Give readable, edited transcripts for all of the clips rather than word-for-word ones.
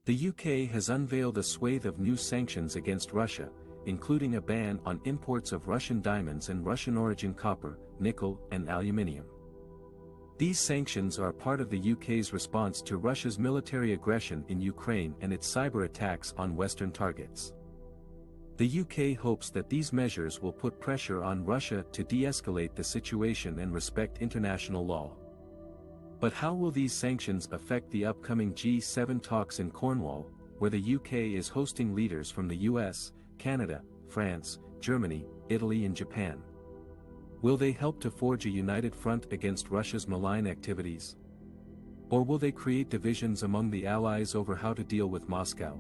The UK has unveiled a swathe of new sanctions against Russia, including a ban on imports of Russian diamonds and Russian-origin copper, nickel, and aluminium. These sanctions are part of the UK's response to Russia's military aggression in Ukraine and its cyber attacks on Western targets. The UK hopes that these measures will put pressure on Russia to de-escalate the situation and respect international law. But how will these sanctions affect the upcoming G7 talks in Cornwall, where the UK is hosting leaders from the US, Canada, France, Germany, Italy and Japan? Will they help to forge a united front against Russia's malign activities? Or will they create divisions among the allies over how to deal with Moscow?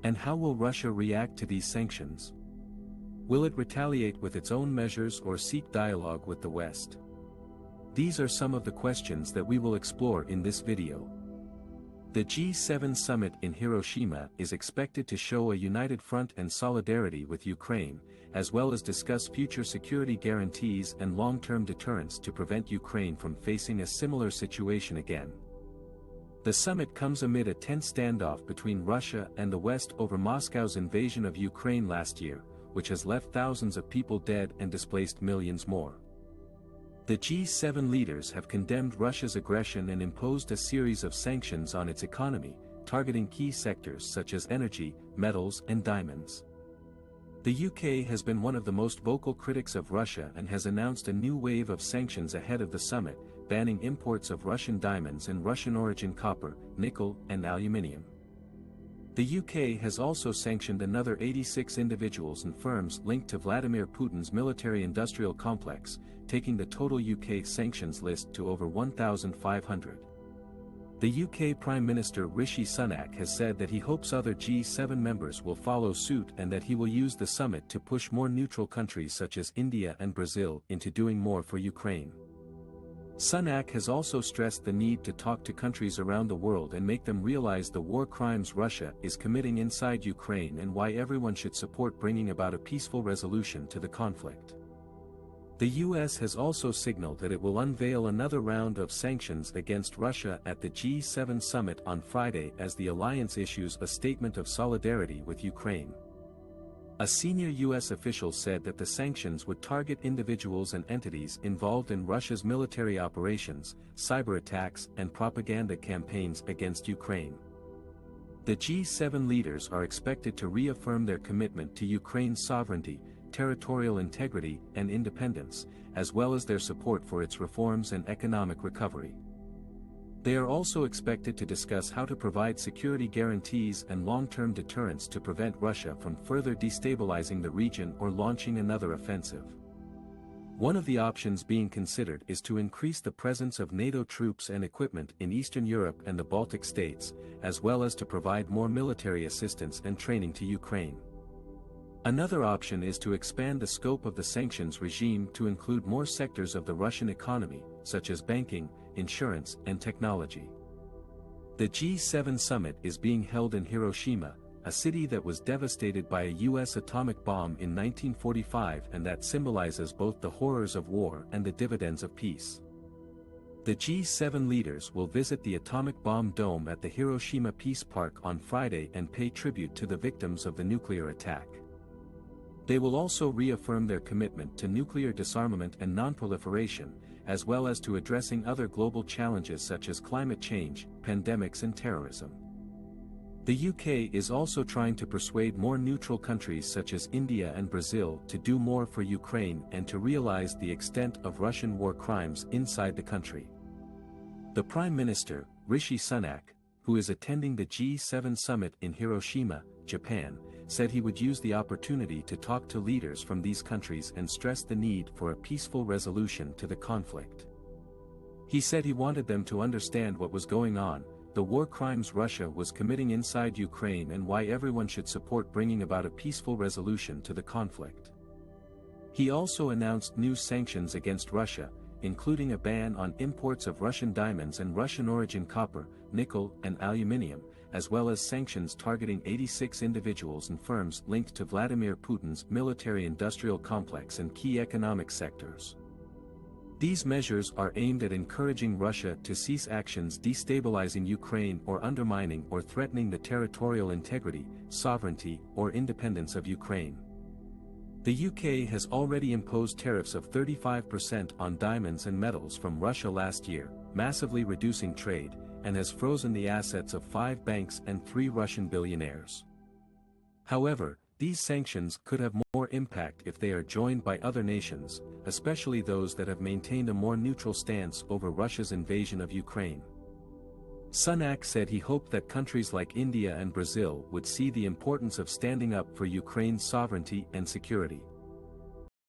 And how will Russia react to these sanctions? Will it retaliate with its own measures or seek dialogue with the West? These are some of the questions that we will explore in this video. The G7 summit in Hiroshima is expected to show a united front and solidarity with Ukraine, as well as discuss future security guarantees and long-term deterrence to prevent Ukraine from facing a similar situation again. The summit comes amid a tense standoff between Russia and the West over Moscow's invasion of Ukraine last year, which has left thousands of people dead and displaced millions more. The G7 leaders have condemned Russia's aggression and imposed a series of sanctions on its economy, targeting key sectors such as energy, metals and diamonds. The UK has been one of the most vocal critics of Russia and has announced a new wave of sanctions ahead of the summit, banning imports of Russian diamonds and Russian-origin copper, nickel and aluminium. The UK has also sanctioned another 86 individuals and firms linked to Vladimir Putin's military-industrial complex, taking the total UK sanctions list to over 1,500. The UK Prime Minister Rishi Sunak has said that he hopes other G7 members will follow suit and that he will use the summit to push more neutral countries such as India and Brazil into doing more for Ukraine. Sunak has also stressed the need to talk to countries around the world and make them realize the war crimes Russia is committing inside Ukraine and why everyone should support bringing about a peaceful resolution to the conflict. The US has also signaled that it will unveil another round of sanctions against Russia at the G7 summit on Friday as the alliance issues a statement of solidarity with Ukraine. A senior US official said that the sanctions would target individuals and entities involved in Russia's military operations, cyber attacks and propaganda campaigns against Ukraine. The G7 leaders are expected to reaffirm their commitment to Ukraine's sovereignty, territorial integrity and independence, as well as their support for its reforms and economic recovery. They are also expected to discuss how to provide security guarantees and long-term deterrence to prevent Russia from further destabilizing the region or launching another offensive. One of the options being considered is to increase the presence of NATO troops and equipment in Eastern Europe and the Baltic states, as well as to provide more military assistance and training to Ukraine. Another option is to expand the scope of the sanctions regime to include more sectors of the Russian economy, such as banking, insurance, and technology. The G7 summit is being held in Hiroshima, a city that was devastated by a US atomic bomb in 1945 and that symbolizes both the horrors of war and the dividends of peace. The G7 leaders will visit the atomic bomb dome at the Hiroshima Peace Park on Friday and pay tribute to the victims of the nuclear attack. They will also reaffirm their commitment to nuclear disarmament and non-proliferation, as well as to addressing other global challenges such as climate change, pandemics and terrorism. The UK is also trying to persuade more neutral countries such as India and Brazil to do more for Ukraine and to realize the extent of Russian war crimes inside the country. The Prime Minister, Rishi Sunak, who is attending the G7 summit in Hiroshima, Japan, said he would use the opportunity to talk to leaders from these countries and stress the need for a peaceful resolution to the conflict. He said he wanted them to understand what was going on, the war crimes Russia was committing inside Ukraine and why everyone should support bringing about a peaceful resolution to the conflict. He also announced new sanctions against Russia, including a ban on imports of Russian diamonds and Russian-origin copper, nickel and aluminium, as well as sanctions targeting 86 individuals and firms linked to Vladimir Putin's military-industrial complex and key economic sectors. These measures are aimed at encouraging Russia to cease actions destabilizing Ukraine or undermining or threatening the territorial integrity, sovereignty, or independence of Ukraine. The UK has already imposed tariffs of 35% on diamonds and metals from Russia last year, massively reducing trade, and has frozen the assets of 5 banks and 3 Russian billionaires. However, these sanctions could have more impact if they are joined by other nations, especially those that have maintained a more neutral stance over Russia's invasion of Ukraine. Sunak said he hoped that countries like India and Brazil would see the importance of standing up for Ukraine's sovereignty and security.